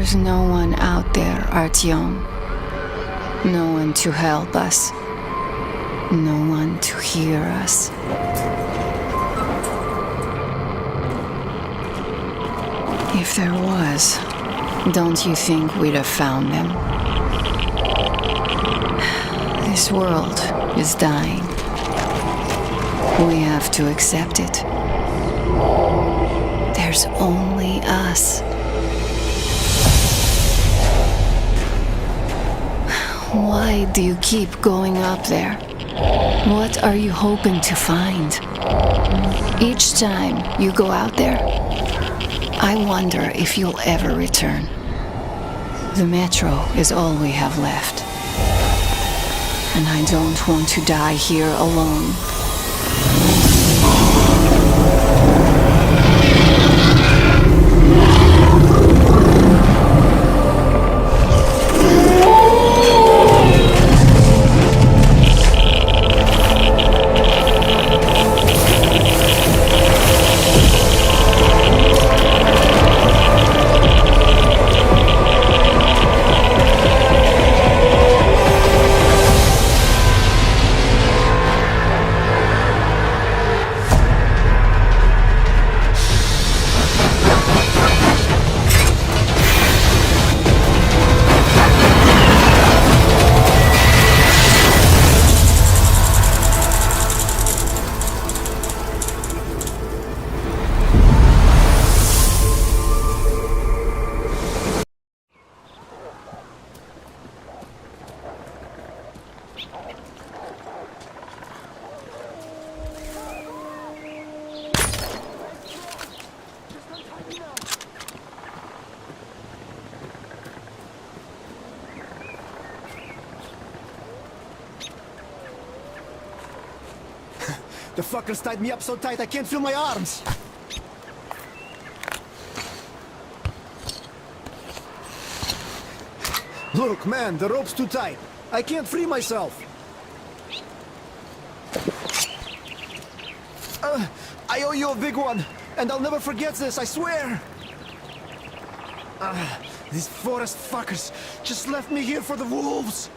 There's no one out there, Artyom. No one to help us. No one to hear us. If there was, don't you think we'd have found them? This world is dying. We have to accept it. There's only us. Why do you keep going up there? What are you hoping to find? Each time you go out there, I wonder if you'll ever return. The metro is all we have left. And I don't want to die here alone. The fuckers tied me up so tight I can't feel my arms! Look, man, the rope's too tight. I can't free myself. I owe you a big one, and I'll never forget this, I swear! These forest fuckers just left me here for the wolves!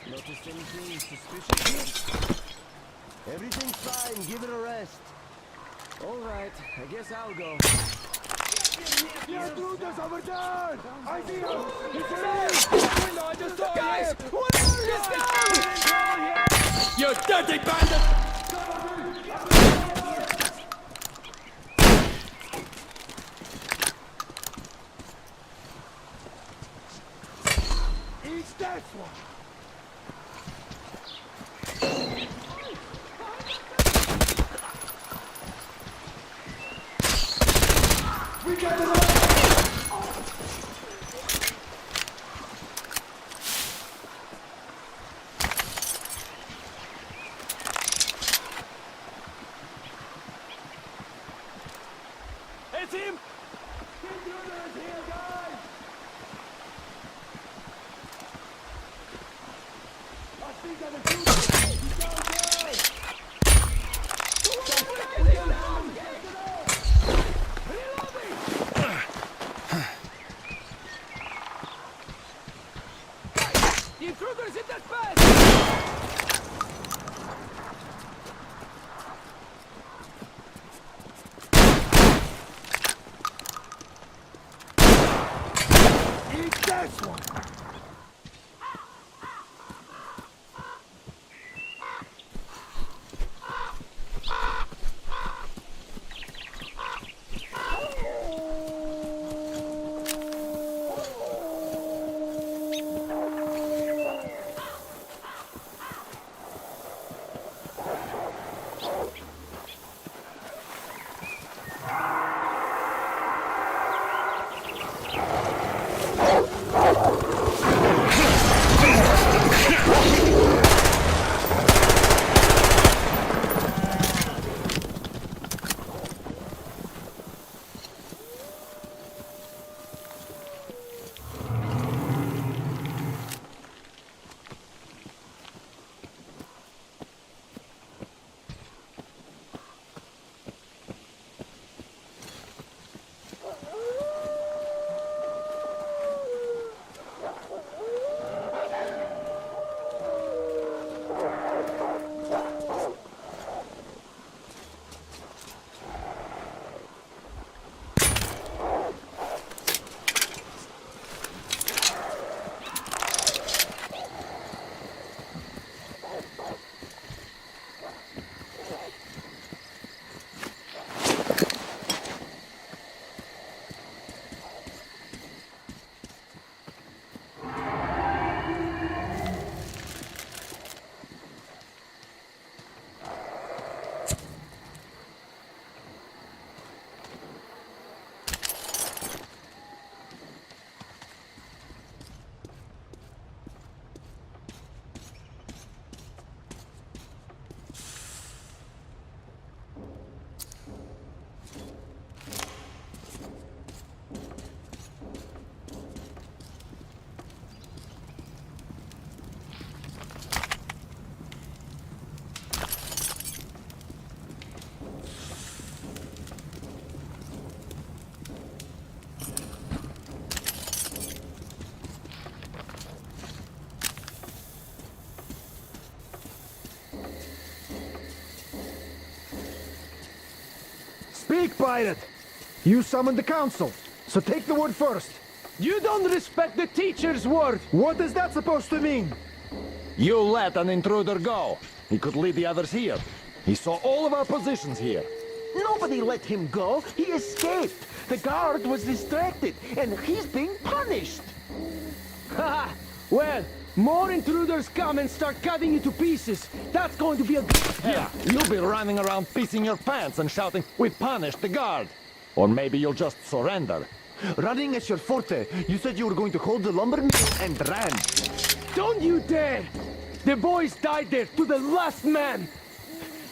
Noticed anything suspicious here? Everything's fine, give it a rest. Alright, I guess I'll go. Over there! I see him! He's in I just saw guys! What is this? You dirty bandit! Eat that one! The intruder is in that bed! Eat this one! Speak, pirate! You summoned the council, so take the word first. You don't respect the teacher's word! What is that supposed to mean? You let an intruder go. He could lead the others here. He saw all of our positions here. Nobody let him go. He escaped. The guard was distracted, and he's being punished. Haha! Well, more intruders come and start cutting you to pieces. That's going to be a good... Yeah, you'll be running around pissing your pants and shouting, "We punished the guard!" Or maybe you'll just surrender. Running is your forte. You said you were going to hold the lumber mill and ran. Don't you dare! The boys died there to the last man!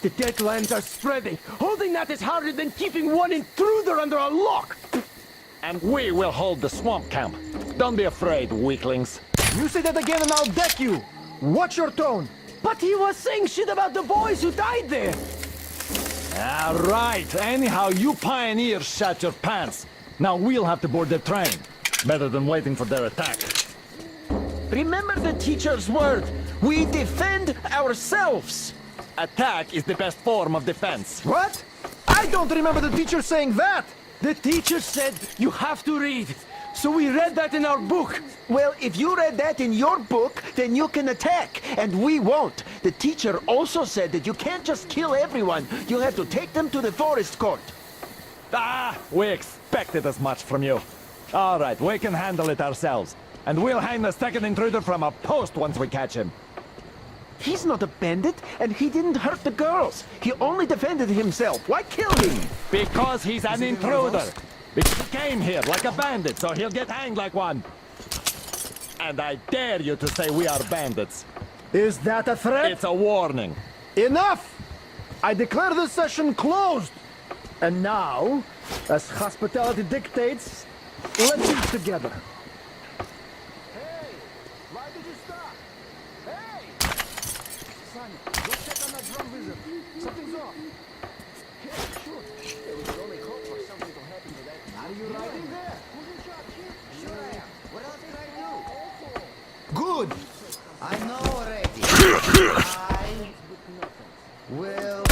The deadlands are spreading. Holding that is harder than keeping one intruder under a lock! And we will hold the swamp camp. Don't be afraid, weaklings. You say that again and I'll deck you! Watch your tone! But he was saying shit about the boys who died there! All right. Anyhow, you pioneers shat your pants. Now we'll have to board the train. Better than waiting for their attack. Remember the teacher's word. We defend ourselves. Attack is the best form of defense. What? I don't remember the teacher saying that! The teacher said you have to read. So we read that in our book. Well, if you read that in your book, then you can attack, and we won't. The teacher also said that you can't just kill everyone. You have to take them to the forest court. Ah, we expected as much from you. All right, we can handle it ourselves. And we'll hang the second intruder from a post once we catch him. He's not a bandit, and he didn't hurt the girls. He only defended himself. Why kill him? Because he's an intruder. Because he came here like a bandit, so he'll get hanged like one. And I dare you to say we are bandits. Is that a threat? It's a warning. Enough! I declare this session closed! And now, as hospitality dictates, let's eat together. Hey! Why did you stop? Hey! Vanya, go check on that drum wizard. Something's off. Yeah, sure. Yeah, we can only hope for something to happen to that. Are you riding there? Sure I am. What else can I do? Good. I know already. I will.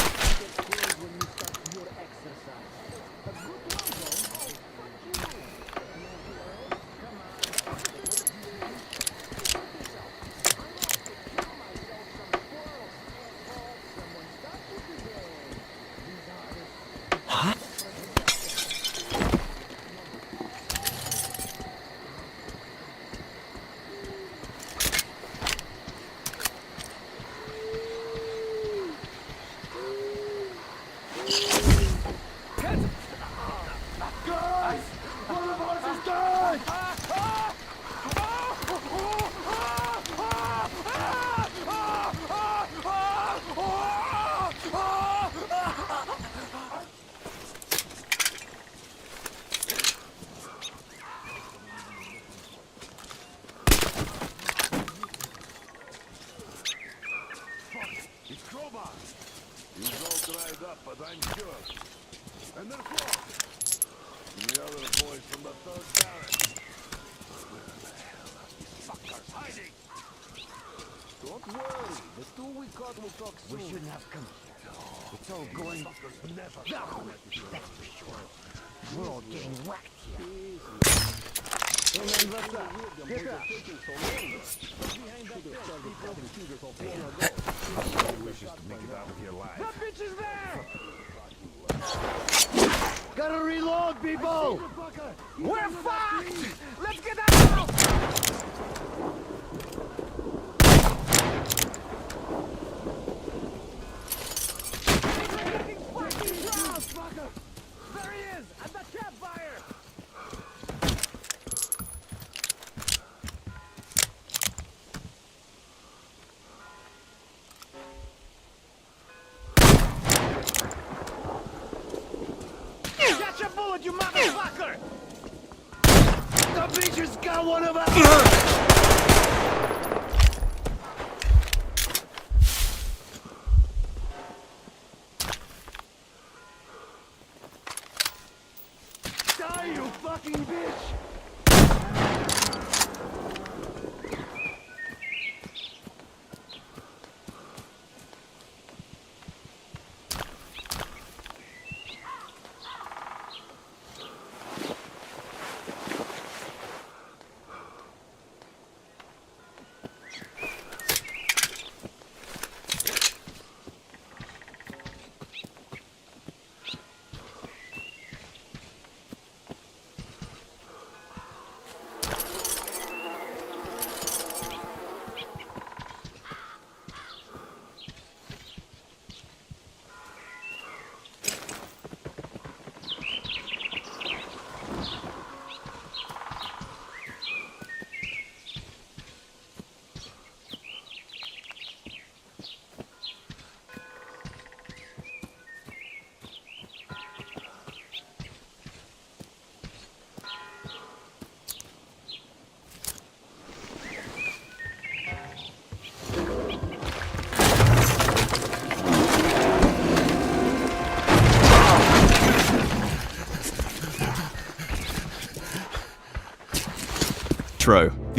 but I'm sure. And there's Bloch. And the other boys from the 3rd barracks. Where the hell are these fuckers hiding? Don't worry. The two we caught will talk soon. We shouldn't have come here. It's all going... Fuckers never No, that's for sure. We're all getting whacked here. Hey man, what's up? Pick up. wishes to make it out of here alive. That bitch is there! Gotta reload, people! We're fucked! Let's get out! There he is! At the campfire! Catch a bullet, you motherfucker! The bitches got one of us! Die, you fucking bitch!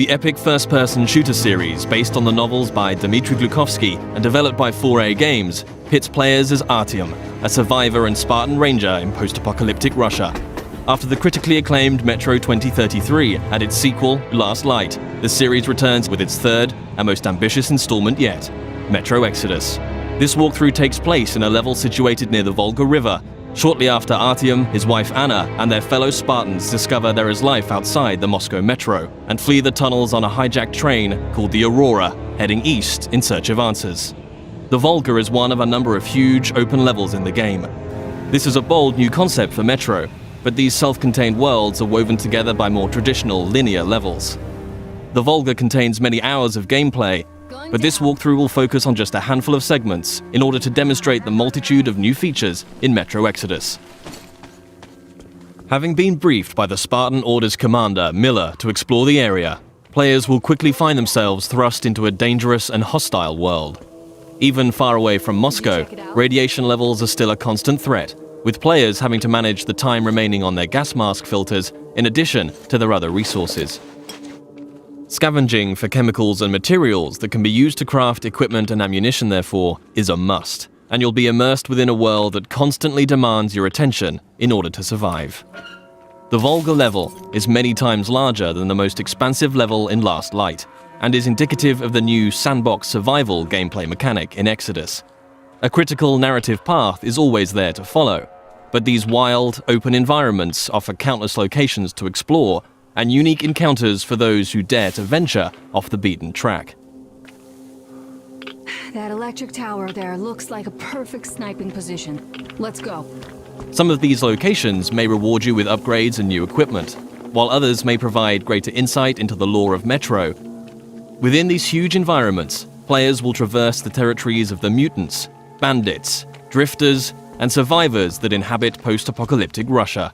The epic first-person shooter series based on the novels by Dmitry Glukhovsky and developed by 4A Games, pits players as Artyom, a survivor and Spartan ranger in post-apocalyptic Russia. After the critically acclaimed Metro 2033 and its sequel, Last Light, the series returns with its third and most ambitious installment yet, Metro Exodus. This walkthrough takes place in a level situated near the Volga River, shortly after Artyom, his wife Anna, and their fellow Spartans discover there is life outside the Moscow metro and flee the tunnels on a hijacked train called the Aurora, heading east in search of answers. The Volga is one of a number of huge open levels in the game. This is a bold new concept for Metro, but these self-contained worlds are woven together by more traditional linear levels. The Volga contains many hours of gameplay, but this walkthrough will focus on just a handful of segments in order to demonstrate the multitude of new features in Metro Exodus. Having been briefed by the Spartan Order's commander, Miller, to explore the area, players will quickly find themselves thrust into a dangerous and hostile world. Even far away from Moscow, radiation levels are still a constant threat, with players having to manage the time remaining on their gas mask filters in addition to their other resources. Scavenging for chemicals and materials that can be used to craft equipment and ammunition, therefore, is a must, and you'll be immersed within a world that constantly demands your attention in order to survive. The Volga level is many times larger than the most expansive level in Last Light, and is indicative of the new sandbox survival gameplay mechanic in Exodus. A critical narrative path is always there to follow, but these wild, open environments offer countless locations to explore and unique encounters for those who dare to venture off the beaten track. That electric tower there looks like a perfect sniping position. Let's go. Some of these locations may reward you with upgrades and new equipment, while others may provide greater insight into the lore of Metro. Within these huge environments, players will traverse the territories of the mutants, bandits, drifters, and survivors that inhabit post-apocalyptic Russia.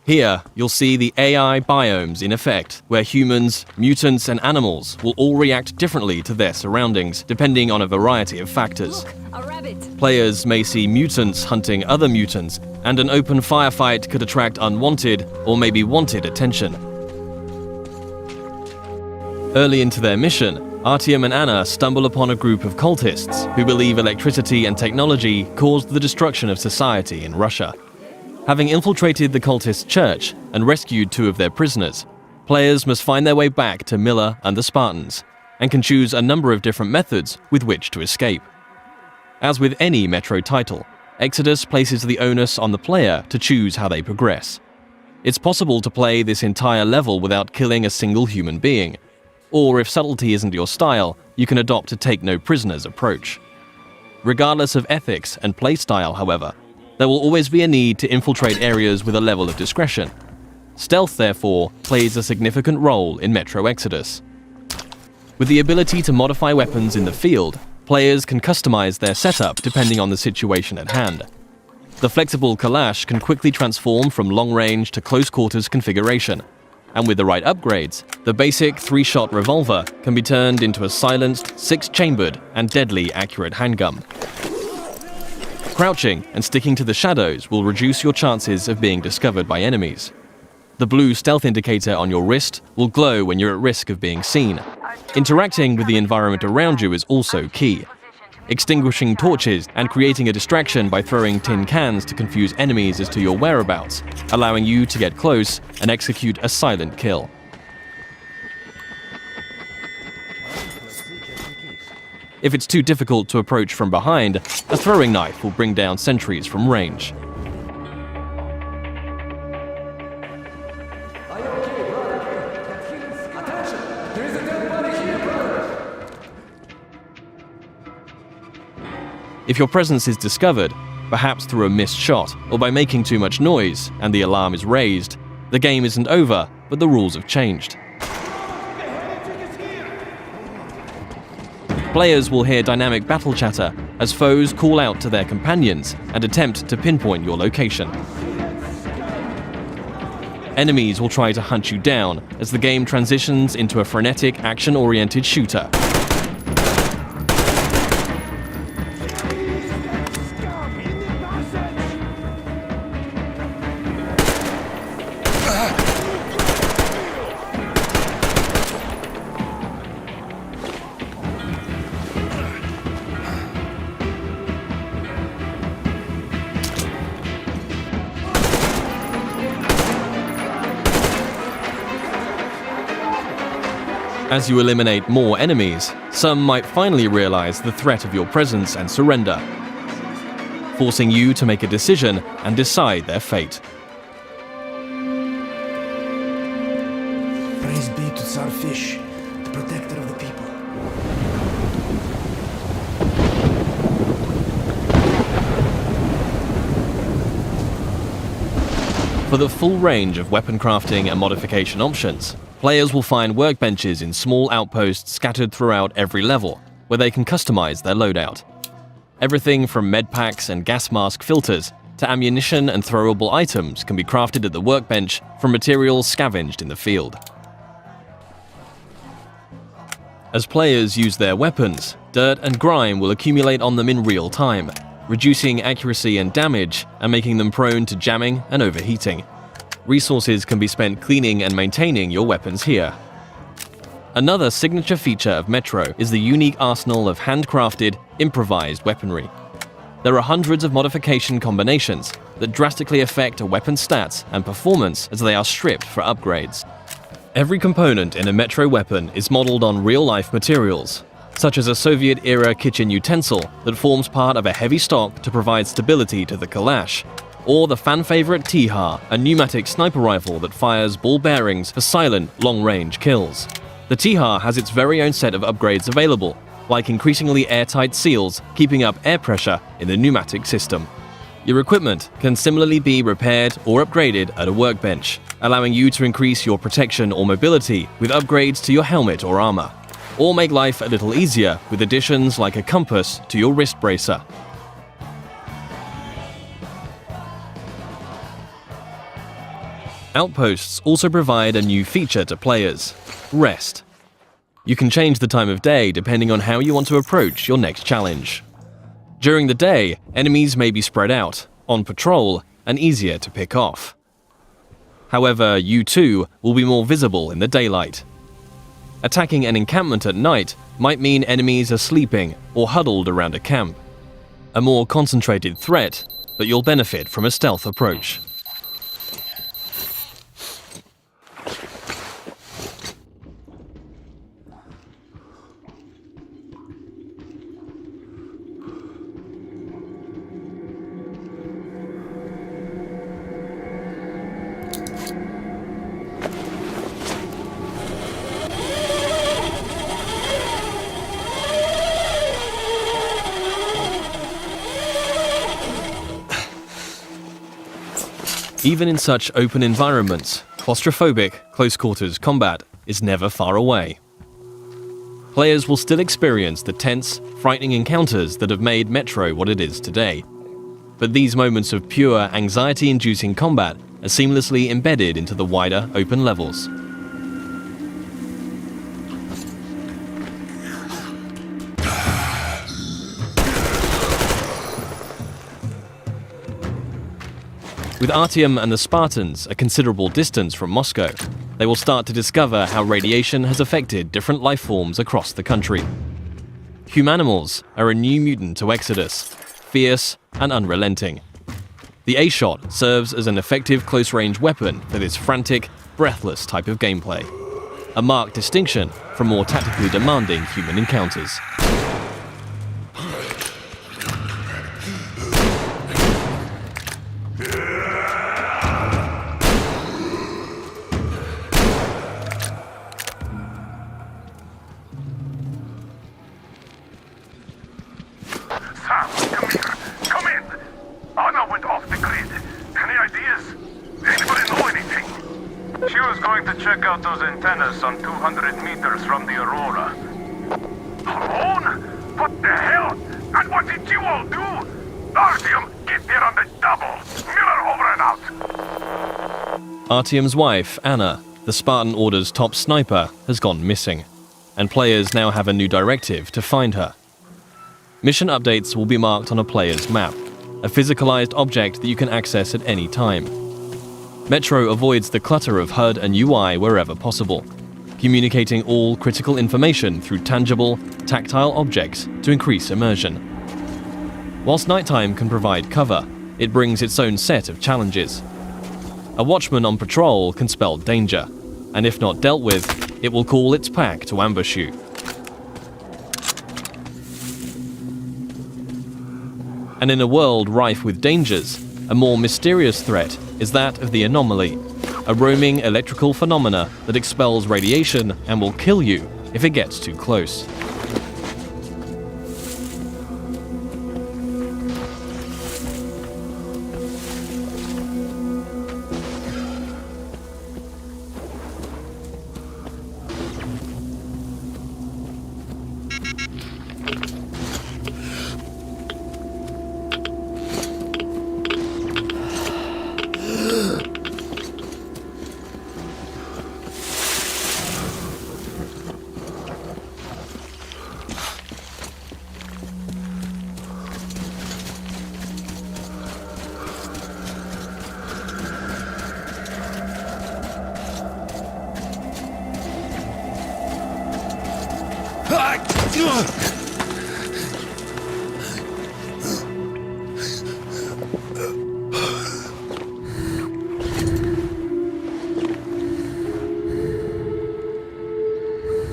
Here, you'll see the AI biomes in effect, where humans, mutants, and animals will all react differently to their surroundings, depending on a variety of factors. Look, a rabbit. Players may see mutants hunting other mutants, and an open firefight could attract unwanted or maybe wanted attention. Early into their mission, Artyom and Anna stumble upon a group of cultists who believe electricity and technology caused the destruction of society in Russia. Having infiltrated the cultist church and rescued 2 of their prisoners, players must find their way back to Miller and the Spartans, and can choose a number of different methods with which to escape. As with any Metro title, Exodus places the onus on the player to choose how they progress. It's possible to play this entire level without killing a single human being, or if subtlety isn't your style, you can adopt a take-no-prisoners approach. Regardless of ethics and playstyle, however, there will always be a need to infiltrate areas with a level of discretion. Stealth, therefore, plays a significant role in Metro Exodus. With the ability to modify weapons in the field, players can customize their setup depending on the situation at hand. The flexible Kalash can quickly transform from long-range to close-quarters configuration, and with the right upgrades, the basic 3-shot revolver can be turned into a silenced, 6-chambered, and deadly accurate handgun. Crouching and sticking to the shadows will reduce your chances of being discovered by enemies. The blue stealth indicator on your wrist will glow when you're at risk of being seen. Interacting with the environment around you is also key. Extinguishing torches and creating a distraction by throwing tin cans to confuse enemies as to your whereabouts, allowing you to get close and execute a silent kill. If it's too difficult to approach from behind, a throwing knife will bring down sentries from range. If your presence is discovered, perhaps through a missed shot or by making too much noise and the alarm is raised, the game isn't over, but the rules have changed. Players will hear dynamic battle chatter as foes call out to their companions and attempt to pinpoint your location. Enemies will try to hunt you down as the game transitions into a frenetic, action-oriented shooter. As you eliminate more enemies, some might finally realize the threat of your presence and surrender, forcing you to make a decision and decide their fate. Praise be to Tsar Fish, the protector of the people. For the full range of weapon crafting and modification options, players will find workbenches in small outposts scattered throughout every level, where they can customize their loadout. Everything from medpacks and gas mask filters to ammunition and throwable items can be crafted at the workbench from materials scavenged in the field. As players use their weapons, dirt and grime will accumulate on them in real time, reducing accuracy and damage and making them prone to jamming and overheating. Resources can be spent cleaning and maintaining your weapons here. Another signature feature of Metro is the unique arsenal of handcrafted, improvised weaponry. There are hundreds of modification combinations that drastically affect a weapon's stats and performance as they are stripped for upgrades. Every component in a Metro weapon is modeled on real-life materials, such as a Soviet-era kitchen utensil that forms part of a heavy stock to provide stability to the Kalash, or the fan-favorite Tihar, a pneumatic sniper rifle that fires ball bearings for silent, long-range kills. The Tihar has its very own set of upgrades available, like increasingly airtight seals keeping up air pressure in the pneumatic system. Your equipment can similarly be repaired or upgraded at a workbench, allowing you to increase your protection or mobility with upgrades to your helmet or armor, or make life a little easier with additions like a compass to your wrist bracer. Outposts also provide a new feature to players: rest. You can change the time of day depending on how you want to approach your next challenge. During the day, enemies may be spread out, on patrol, and easier to pick off. However, you too will be more visible in the daylight. Attacking an encampment at night might mean enemies are sleeping or huddled around a camp. A more concentrated threat, but you'll benefit from a stealth approach. Even in such open environments, claustrophobic close-quarters combat is never far away. Players will still experience the tense, frightening encounters that have made Metro what it is today. But these moments of pure, anxiety-inducing combat are seamlessly embedded into the wider, open levels. With Artyom and the Spartans a considerable distance from Moscow, they will start to discover how radiation has affected different life forms across the country. Humanimals are a new mutant to Exodus, fierce and unrelenting. The A-Shot serves as an effective close-range weapon for this frantic, breathless type of gameplay, a marked distinction from more tactically demanding human encounters. On 200 meters from the Aurora. Alone? What the hell? And what did you all do? Artyom, get there on the double. Miller over and out. Artyom's wife, Anna, the Spartan Order's top sniper, has gone missing, and players now have a new directive to find her. Mission updates will be marked on a player's map, a physicalized object that you can access at any time. Metro avoids the clutter of HUD and UI wherever possible, communicating all critical information through tangible, tactile objects to increase immersion. Whilst nighttime can provide cover, it brings its own set of challenges. A watchman on patrol can spell danger, and if not dealt with, it will call its pack to ambush you. And in a world rife with dangers, a more mysterious threat is that of the anomaly, a roaming electrical phenomena that expels radiation and will kill you if it gets too close.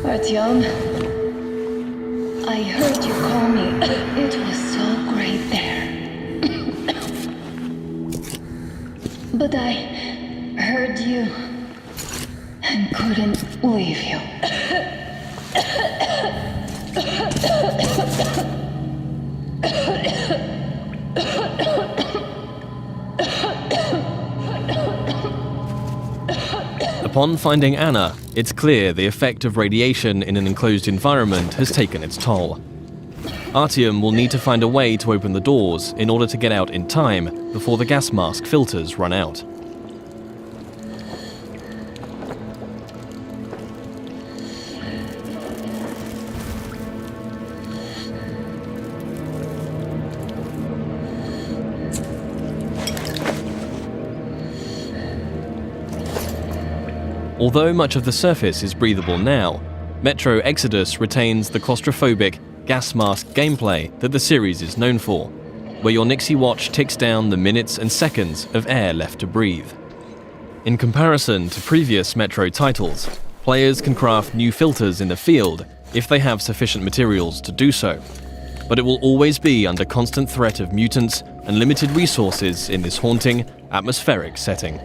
Artyom, I heard you call me. It was so great there. But I heard you and couldn't leave you. Upon finding Anna, it's clear the effect of radiation in an enclosed environment has taken its toll. Artyom will need to find a way to open the doors in order to get out in time before the gas mask filters run out. Although much of the surface is breathable now, Metro Exodus retains the claustrophobic, gas mask gameplay that the series is known for, where your Nixie watch ticks down the minutes and seconds of air left to breathe. In comparison to previous Metro titles, players can craft new filters in the field if they have sufficient materials to do so, but it will always be under constant threat of mutants and limited resources in this haunting, atmospheric setting.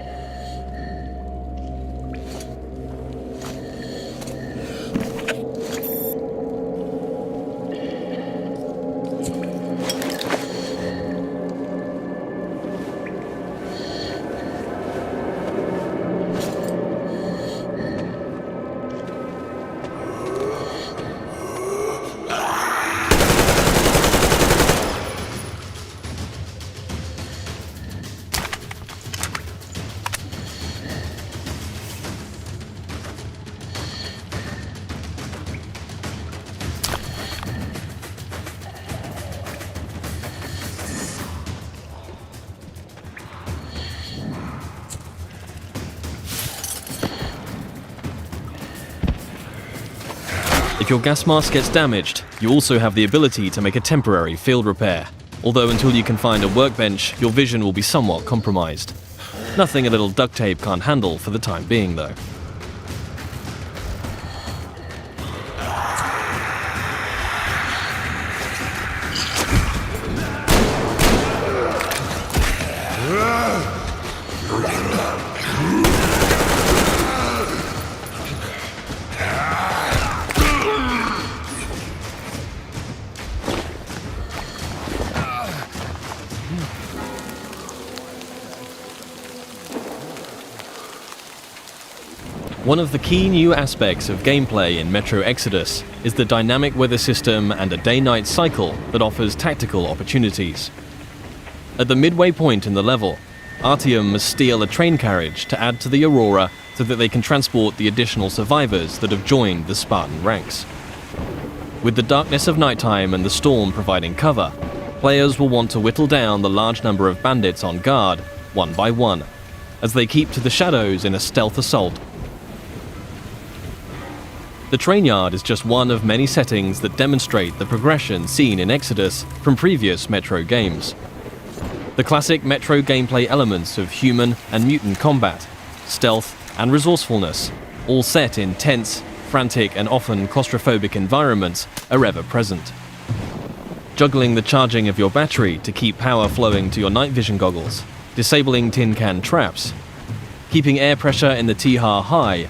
If your gas mask gets damaged, you also have the ability to make a temporary field repair, although until you can find a workbench, your vision will be somewhat compromised. Nothing a little duct tape can't handle for the time being, though. One of the key new aspects of gameplay in Metro Exodus is the dynamic weather system and a day-night cycle that offers tactical opportunities. At the midway point in the level, Artyom must steal a train carriage to add to the Aurora so that they can transport the additional survivors that have joined the Spartan ranks. With the darkness of nighttime and the storm providing cover, players will want to whittle down the large number of bandits on guard, one by one, as they keep to the shadows in a stealth assault. The train yard is just one of many settings that demonstrate the progression seen in Exodus from previous Metro games. The classic Metro gameplay elements of human and mutant combat, stealth and resourcefulness, all set in tense, frantic and often claustrophobic environments, are ever present. Juggling the charging of your battery to keep power flowing to your night vision goggles, disabling tin can traps, keeping air pressure in the T-HAR high,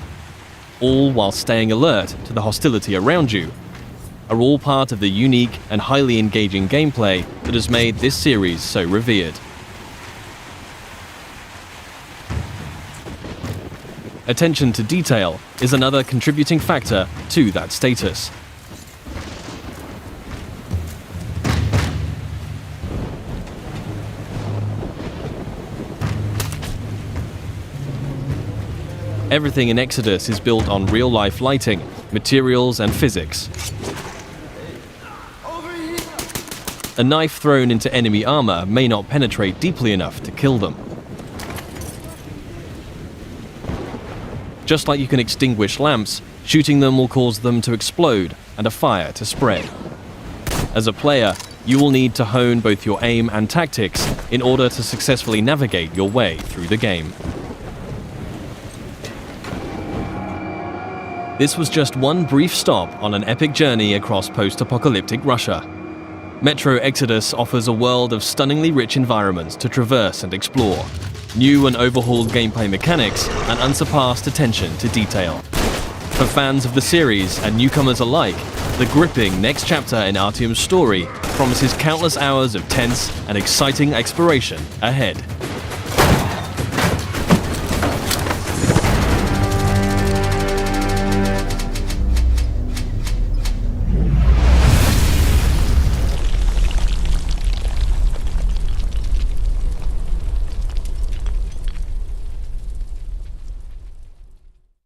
all while staying alert to the hostility around you, are all part of the unique and highly engaging gameplay that has made this series so revered. Attention to detail is another contributing factor to that status. Everything in Exodus is built on real-life lighting, materials and physics. A knife thrown into enemy armor may not penetrate deeply enough to kill them. Just like you can extinguish lamps, Shooting them will cause them to explode and a fire to spread. As a player, you will need to hone both your aim and tactics in order to successfully navigate your way through the game. This was just one brief stop on an epic journey across post-apocalyptic Russia. Metro Exodus offers a world of stunningly rich environments to traverse and explore, new and overhauled gameplay mechanics, and unsurpassed attention to detail. For fans of the series and newcomers alike, the gripping next chapter in Artyom's story promises countless hours of tense and exciting exploration ahead.